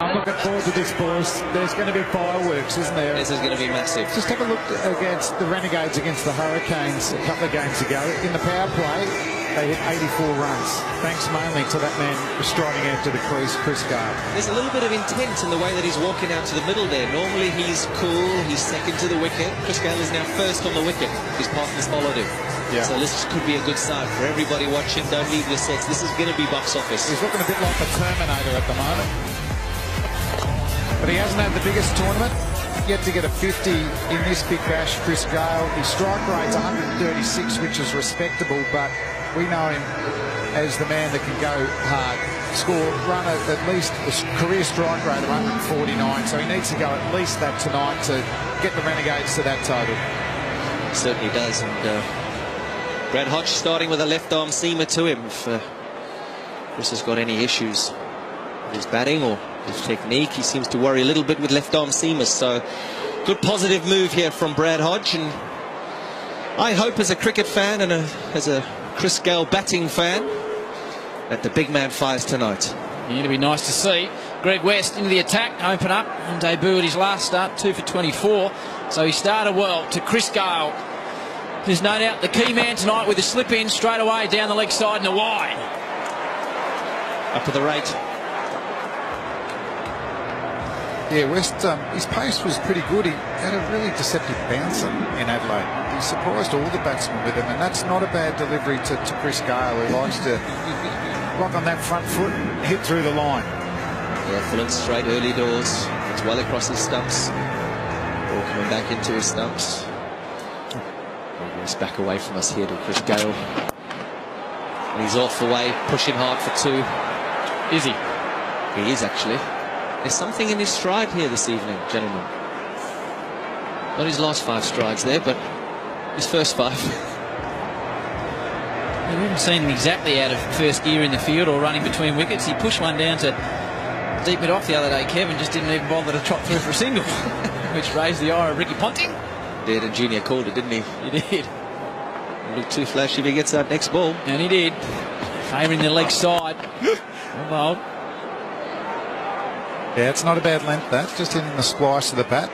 I'm looking forward to this, boys. There's going to be fireworks, isn't there? This is going to be massive. Just have a look against the Renegades against the Hurricanes a couple of games ago. In the power play, they hit 84 runs, thanks mainly to that man striding out to the crease, Chris Gayle. There's a little bit of intent in the way that he's walking out to the middle there. Normally he's cool, he's second to the wicket. Chris Gayle is now first on the wicket. His partners followed him. Yeah. So this could be a good sign for everybody watching. Don't leave your sets. This is going to be box office. He's looking a bit like the Terminator at the moment. But he hasn't had the biggest tournament. Yet to get a 50 in this big bash, Chris Gayle. His strike rate's 136, which is respectable, but we know him as the man that can go hard. Run at least a career strike rate of 149, so he needs to go at least that tonight to get the Renegades to that total. Certainly does, and Brad Hodge starting with a left arm seamer to him. If Chris has got any issues with his batting or his technique, he seems to worry a little bit with left arm seamers, so good positive move here from Brad Hodge. And I hope as a cricket fan and as a Chris Gayle batting fan that the big man fires tonight. Yeah, it'll be nice to see. Greg West into the attack, open up and debut at his last start, 2 for 24. So he started well to Chris Gayle, who's no doubt the key man tonight with a slip in straight away down the leg side and a wide. Up to the rate. Yeah, West, his pace was pretty good. He had a really deceptive bouncer in Adelaide. He surprised all the batsmen with him, and that's not a bad delivery to Chris Gayle, who likes to lock on that front foot and hit through the line. Yeah, full and straight early doors. It's well across his stumps. Ball coming back into his stumps. He's back away from us here to Chris Gayle. And he's off the way, pushing hard for 2. Is he? He is actually. There's something in his stride here this evening, gentlemen. Not his last 5 strides there, but his first 5. We haven't seen him exactly out of first gear in the field or running between wickets. He pushed one down to deep mid off the other day, Kevin, just didn't even bother to trot through for a single, which raised the ire of Ricky Ponting. Did, and Junior called it, didn't he? He did. Look too flashy if he gets that next ball. And he did. Favouring the leg side. Well bowled. Yeah, it's not a bad length, that. Just hitting the splice of the bat.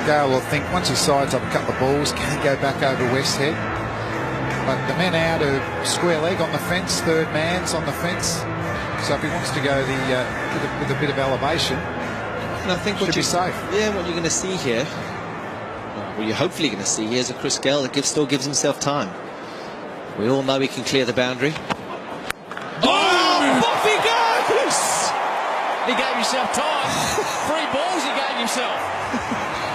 Gayle will think once he sides up a couple of balls, can he go back over West's head? But the men out of square leg on the fence, third man's on the fence. So if he wants to go with a bit of elevation, and I think should be safe. Yeah, what you're going to see here, well, you're hopefully going to see here is a Chris Gayle that still gives himself time. We all know he can clear the boundary. Oh, off he goes! He gave himself time. 3 balls he gave himself.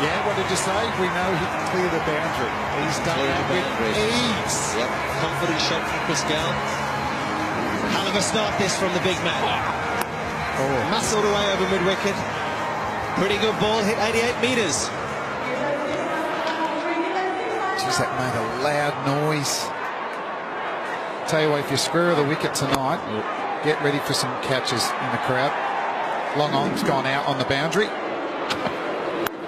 Yeah, what did you say? We know he can clear the boundary. He's done that with ease. Yep, confident shot from Chris Gayle. Hell of a start this from the big man. Oh. Muscled away over mid-wicket. Pretty good ball, hit 88 metres. Jeez, that made a loud noise. Tell you what, if you square the wicket tonight, get ready for some catches in the crowd. Long on's gone out on the boundary.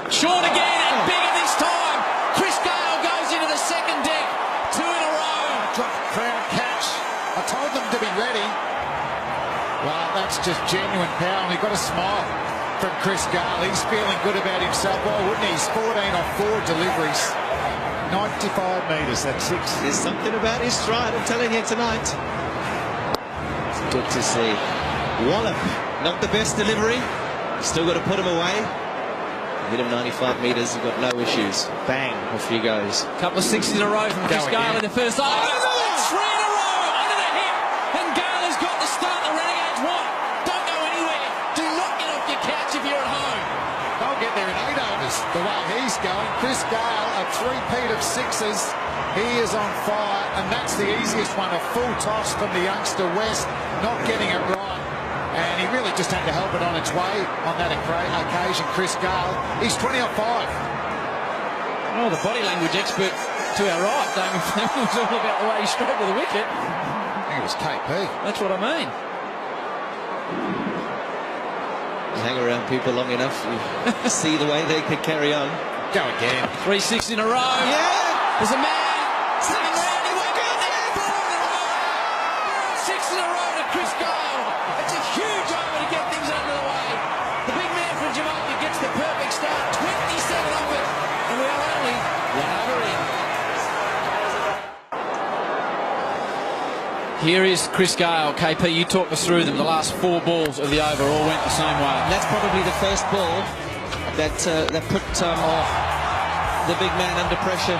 Short again and bigger this time. Chris Gayle goes into the second deck. 2 in a row. Drop crowd catch. I told them to be ready. Well, that's just genuine power, and we've got a smile from Chris Gayle. He's feeling good about himself. Why wouldn't he? He's 14 off 4 deliveries. 95 metres, that's 6. There's something about his stride, I'm telling you tonight. It's good to see. Wallop, not the best delivery. Still got to put him away. Hit him 95 metres, he's got no issues. Bang, off he goes. Couple of 6s in a row from Chris Gayle in the first. Oh, that's 3 in a row under the hip. And Gayle has got the start the Renegades want. Don't go anywhere. Do not get off your couch if you're at home. They'll get there in 8 overs the way he's going. Chris Gayle, a 3-peat of 6s. He is on fire, and that's the easiest one. A full toss from the youngster West, not getting it right. And he really just had to help it on its way on that occasion. Chris Gayle, he's 20 off 5. Oh, the body language expert to our right, Damon Fleming, was all about the way he stroked to the wicket. I think it was KP. That's what I mean. You hang around people long enough, you see the way they could carry on. Go again. 3 6 in a row. Yeah! There's a man sitting around. He won't go there. 4 in a row. 6 in a row to Chris Gayle. It's a huge over to get things over. Here is Chris Gayle. KP, you talked us through them. The last 4 balls of the over all went the same way. And that's probably the first ball that put the big man under pressure.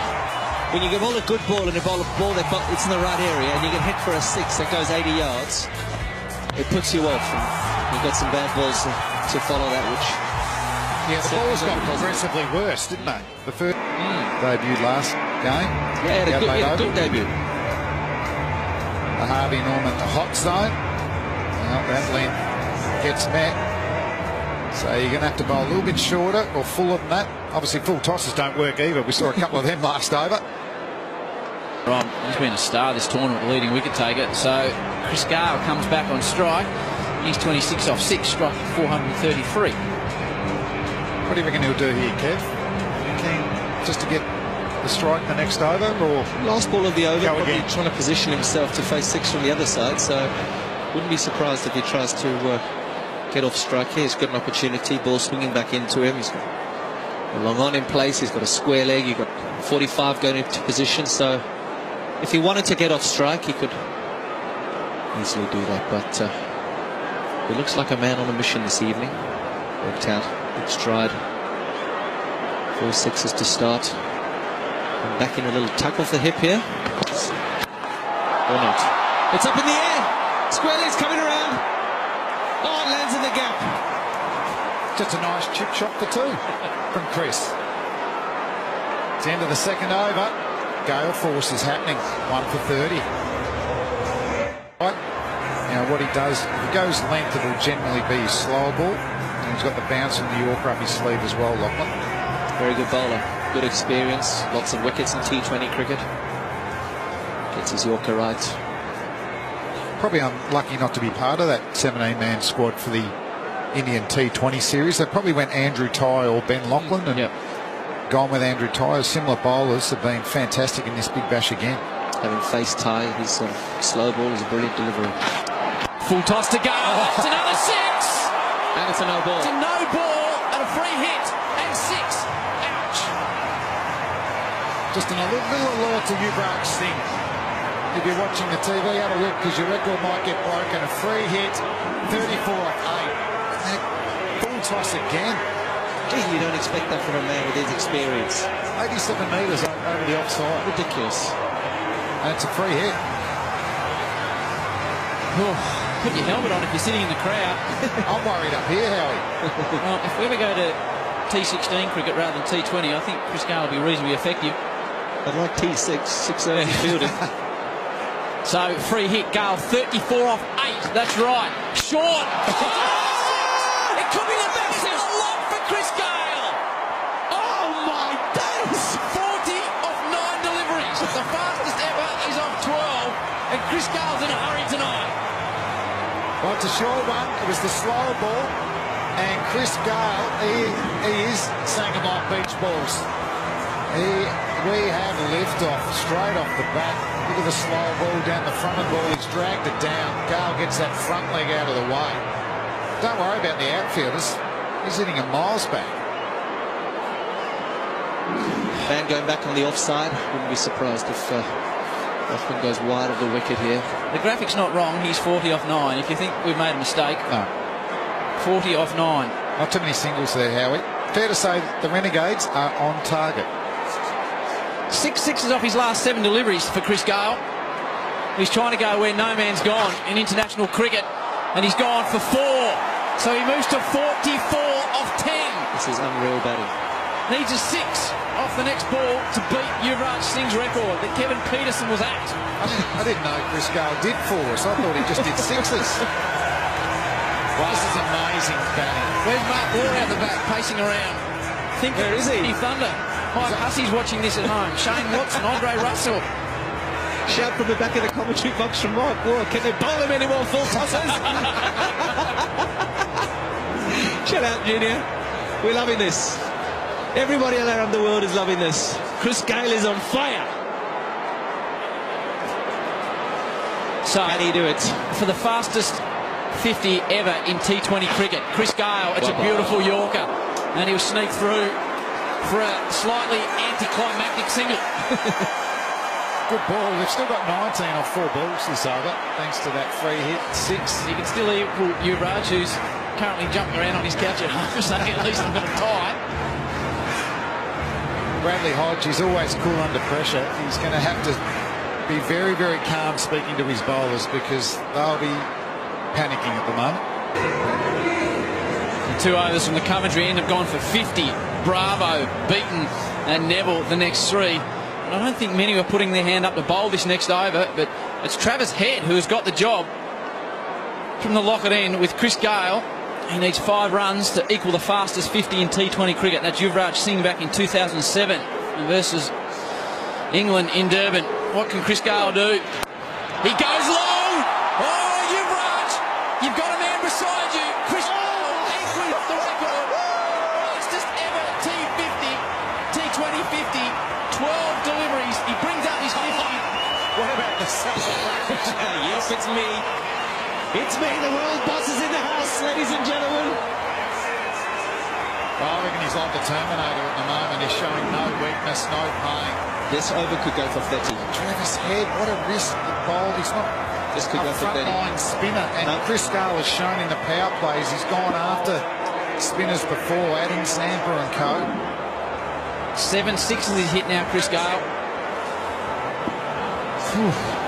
When you give all a good ball and a ball that it's in the right area and you get hit for a 6 that goes 80 yards, it puts you off. And you've got some bad balls to follow that, which... Yeah, the balls got progressively worse, didn't they? The first debut last game. Yeah, he had a good debut. The Harvey Norman, the hot zone. Well, that length gets met. So you're going to have to bowl a little bit shorter or fuller than that. Obviously, full tosses don't work either. We saw a couple of them last over. Right, he's been a star this tournament, leading wicket taker. So Chris Gayle comes back on strike. He's 26 off 6, striking 433. What do you reckon he'll do here, Kev? Keen just to get the strike the next over, or last ball of the over, go probably again? trying to position himself to face 6 from the other side, so wouldn't be surprised if he tries to get off strike here. He's got an opportunity, ball swinging back into him. He's got a long on in place, he's got a square leg, you've got 45 going into position, so if he wanted to get off strike he could easily do that, but he looks like a man on a mission this evening. Worked out, big stride, 4 sixes to start. And back in a little tuck off the hip here. Or not. It's up in the air. Square leg's coming around. Oh, it lands in the gap. Just a nice chip shot for 2 from Chris. It's the end of the second over. Gale force is happening. 1 for 30. Right. Now what he does, if he goes length, it will generally be his slower ball. And he's got the bounce from the Yorker up his sleeve as well, Lachlan. Very good bowler. Good experience. Lots of wickets in T20 cricket. Gets his Yorker right. Probably unlucky not to be part of that 17-man squad for the Indian T20 series. They probably went Andrew Tye or Ben Lachlan and gone with Andrew Tye. Similar bowlers have been fantastic in this Big Bash again. Having faced Tye, his slow ball is a brilliant delivery. Full toss to Gayle. That's another 6. And it's a no ball. It's a no ball and a free hit. And 6. Just a little alert to Yuvraj Singh. If you're watching the TV, have a look because your record might get broken. A free hit, 34 off 8. Full toss again. Gee, you don't expect that from a man with his experience. 87 metres over the offside. Ridiculous. And it's a free hit. Oh, put your helmet on if you're sitting in the crowd. I'm worried up here, Howie. Well, if we ever go to T16 cricket rather than T20, I think Chris Gayle will be reasonably effective. I'd like T6, 6 early fielding. So, free hit, Gayle, 34 off 8. That's right. Short. Oh! It could be the best of the lot for Chris Gayle. Oh, my days. 40 off 9 deliveries. The fastest ever is off 12. And Chris Gayle's in a hurry tonight. Well, it's a short one. It was the slower ball. And Chris Gayle, he is singing like beach balls. We have lift-off straight off the bat. Look at the slow ball down the front of the ball. He's dragged it down. Gayle gets that front leg out of the way. Don't worry about the outfielders. He's hitting a miles back. Man going back on the offside. Wouldn't be surprised if Hoffman goes wide of the wicket here. The graphic's not wrong. He's 40 off 9. If you think we've made a mistake, No. 40 off 9. Not too many singles there, Howie. Fair to say the Renegades are on target. 6 sixes off his last 7 deliveries for Chris Gayle. He's trying to go where no man's gone in international cricket, and he's gone for 4. So he moves to 44 off 10. This is unreal batting. Needs a 6 off the next ball to beat Yuvraj Singh's record that Kevin Peterson was at. I didn't know Chris Gayle did 4s. I thought he just did 6s. Wow, this is amazing batting. Where's Mark Moore out the back, pacing around? Where is he? Thunder. Mike Hussey's watching this at home. Shane Watson, Andre Russell. Shout from the back of the commentary box from Mike Moore. Can they bowl him any more full tosses? Shout out, Junior. We're loving this. Everybody around the world is loving this. Chris Gayle is on fire. So, Can he do it? For the fastest 50 ever in T20 cricket, Chris Gayle, it's a beautiful Yorker. And he'll sneak through for a slightly anticlimactic single. good ball. They've still got 19 off 4 balls this over, thanks to that free hit. 6. You can still equal Yuvraj, who's currently jumping around on his couch at home, saying at least I'm going to tie. Bradley Hodge is always cool under pressure. He's going to have to be very, very calm speaking to his bowlers because they'll be panicking at the moment. The 2 overs from the Coventry end have gone for 50. Bravo, Beaton and Neville the next 3. And I don't think many were putting their hand up to bowl this next over, but it's Travis Head who has got the job from the locket end with Chris Gayle. He needs 5 runs to equal the fastest 50 in T20 cricket. That's Yuvraj Singh back in 2007 versus England in Durban. What can Chris Gayle do? He goes long! Oh, Yuvraj! You've got a man beside you. Chris Gayle equals the record. Fastest ever T50, T20 50. 12 deliveries. He brings up his 50. What about the celebration? Yes, it's me. It's me, the world boss is in the house, ladies and gentlemen. Well, I reckon he's like the Terminator at the moment. He's showing no weakness, no pain. This over could go for 30. Travis Head, what a risk he bowled. He's not This could a go for 30. frontline spinner. And Chris Gayle has shown in the power plays he's gone after spinners before, Adam Samper and co. 7 sixes he's hit now, Chris Gayle. Whew.